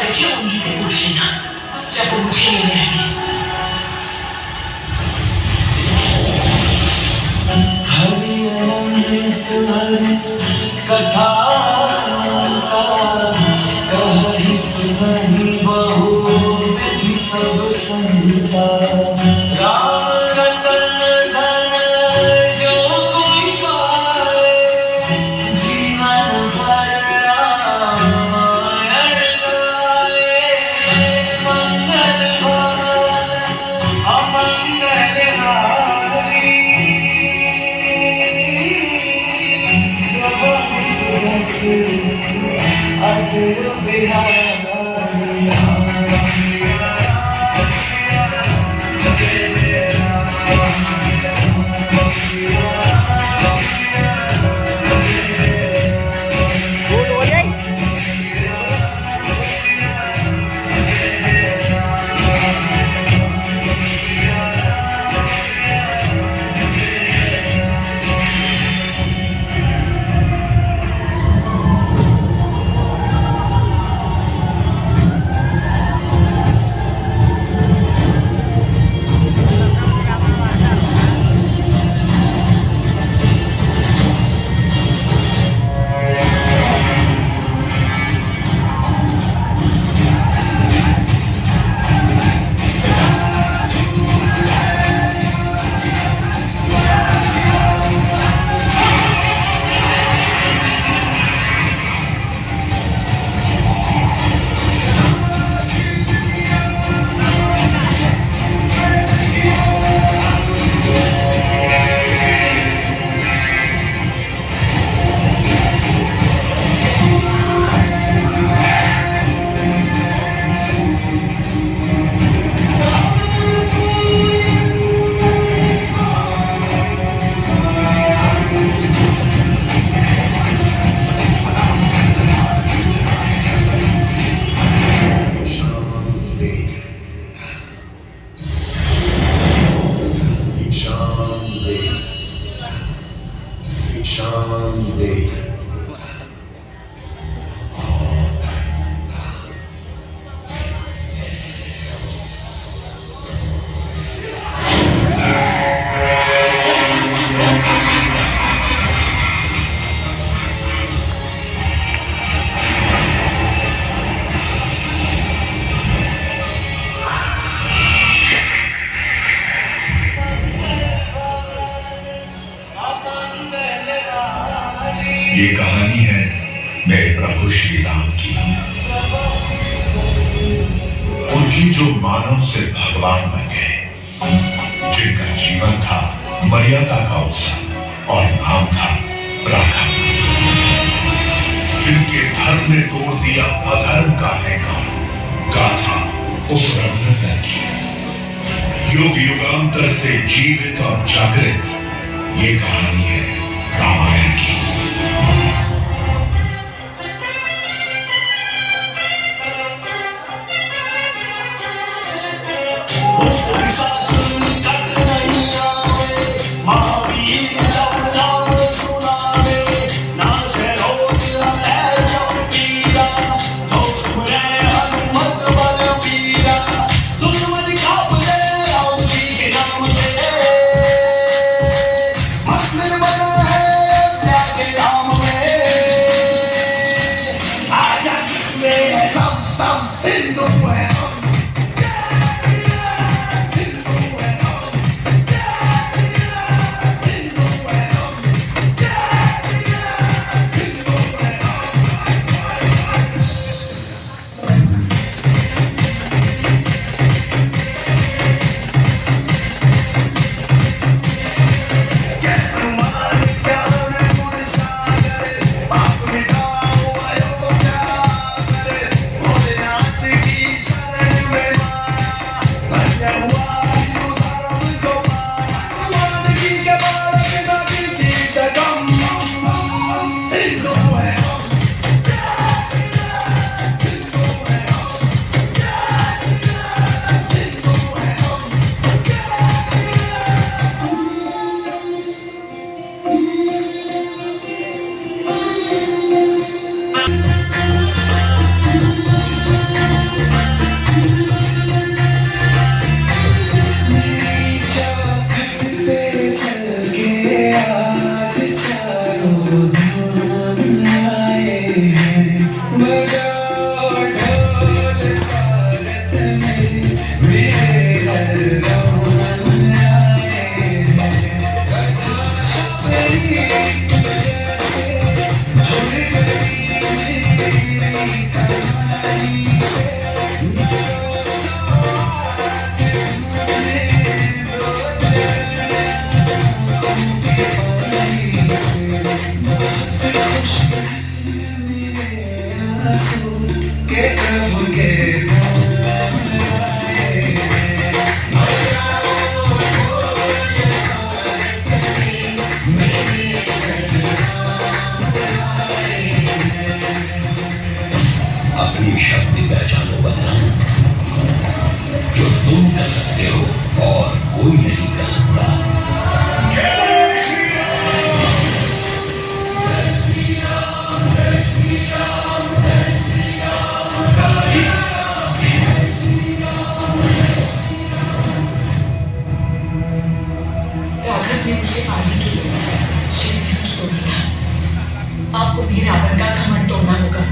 करके उन्हीं से पूछ लेना जब वो मुझे लेने आएंगे। कथा सब संगीता राम रतन धन जो कोई पाए जीवन भर रामायण गाए। मंगल भवन अमंगल हारी प्रभु सुरस अजर बिहारी। ये कहानी है मेरे प्रभु श्री राम की, उनकी जो मानव से भगवान बन गए, जिनका जीवन था मर्यादा का उत्सव और नाम था राघव, जिनके धर्म ने तोड़ दिया अधर्म का रिकॉर्ड, गाथा उस रघुनंदन की, युग युगांतर से जीवित और जागृत ये कहानी है रामायण की। अपनी शक्ति पहचानो बदनाम, जो तुम कर सकते हो और कोई नहीं कर सकता। राघव ने मुझे पाने के लिए शिव धनुष तोड़ा था। आपको भी रावण का घमंड तोड़ना होगा।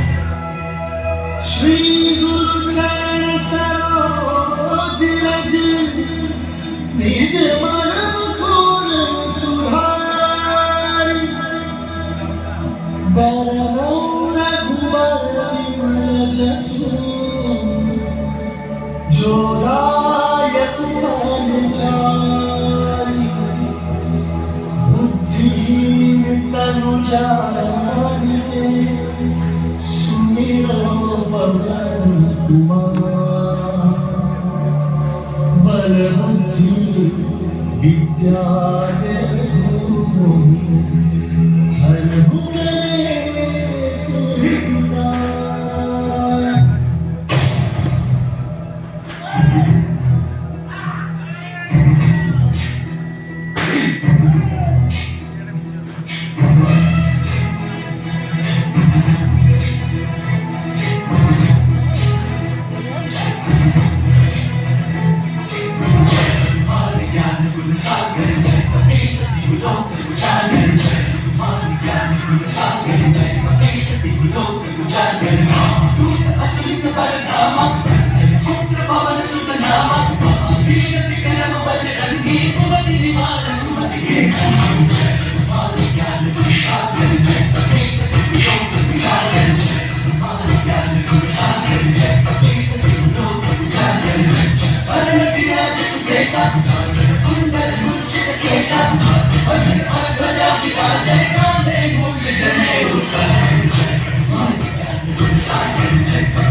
श्री गुरु चरण सरोज रज निज मन मुकुर सुधारि बरनौ रघुवर विमल जसु जो दायक मन जाई बुद्धिहीन तनु जानिके सुमिरो पवन कुमार बल बुद्धि विद्या देहु मोहि हरहु कलेश विकार। Silent